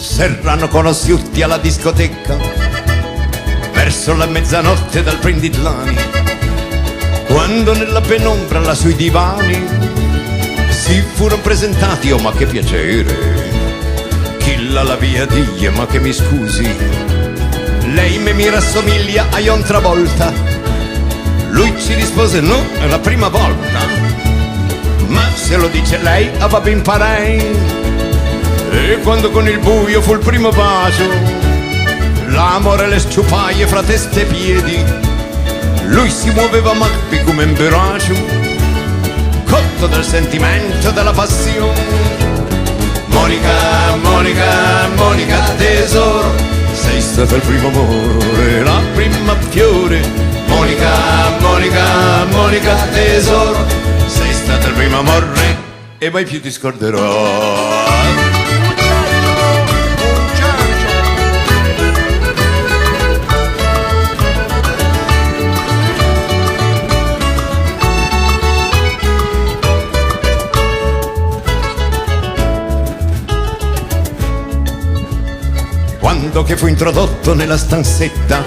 S'erano conosciuti alla discoteca verso la mezzanotte dal Prinditlani, quando nella penombra là sui divani si furono presentati. Oh, ma che piacere! Chilla la via die, ma che mi scusi, lei mi rassomiglia a John Travolta. Lui ci rispose no, è la prima volta, ma se lo dice lei va ben parei. E quando con il buio fu il primo bacio, l'amore le sciupaie fra testa e piedi, lui si muoveva magpi come un braccio, cotto del sentimento, della passione. Monica, Monica, Monica tesoro, sei stata il primo amore, la prima fiore. Monica, Monica, Monica tesoro, sei stata il primo amore e mai più ti scorderò. Quando che fu introdotto nella stanzetta,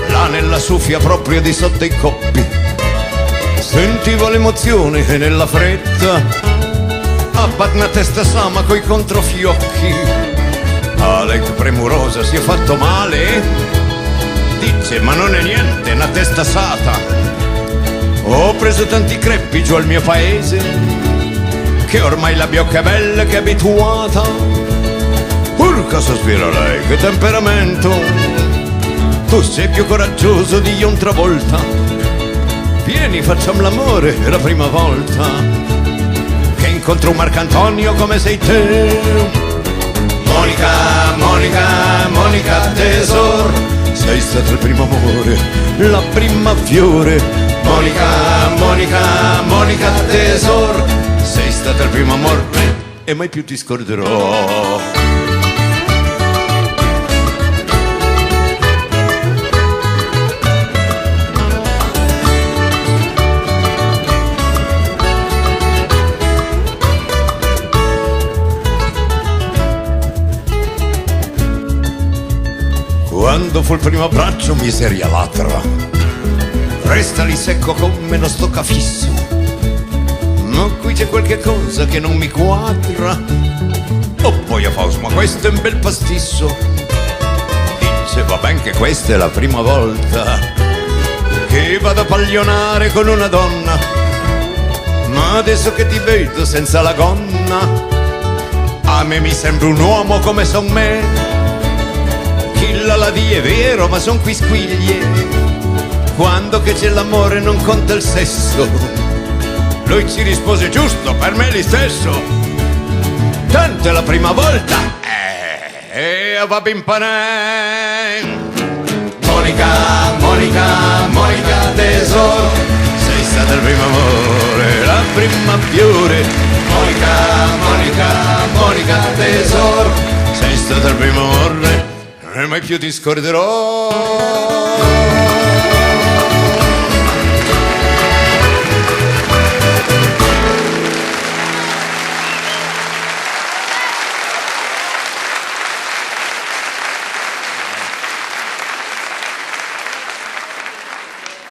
là nella suffia proprio di sotto i coppi, sentivo l'emozione e nella fretta abbat una testa sama coi controfiocchi. Alec premurosa si è fatto male, dice ma non è niente, una testa sata. Ho preso tanti creppi giù al mio paese, che ormai la biocca è bella che è abituata. Urca, sospira lei, che temperamento, tu sei più coraggioso di John Travolta. Vieni, facciamo l'amore, è la prima volta che incontro un Marcantonio come sei te. Monica, Monica, Monica tesoro, sei stato il primo amore, la prima fiore. Monica, Monica, Monica tesoro, sei stato il primo amore e mai più ti scorderò. Quando fu il primo abbraccio miseria latra, resta lì secco come uno stoccafisso. Ma qui c'è qualche cosa che non mi quadra. Oh poi a Faust, ma questo è un bel pastisso. Dice va ben che questa è la prima volta che vado a paglionare con una donna, ma adesso che ti vedo senza la gonna, a me mi sembra un uomo come son me. Chilla la di è vero, ma son quisquiglie, quando che c'è l'amore non conta il sesso. Lui ci rispose giusto, per me è lo stesso, tanto è la prima volta va ben panè. Monica, Monica, Monica tesoro, sei stata il primo amore, la prima fiore. Monica, Monica, Monica tesoro, sei stata il primo amore e mai più ti scorderò.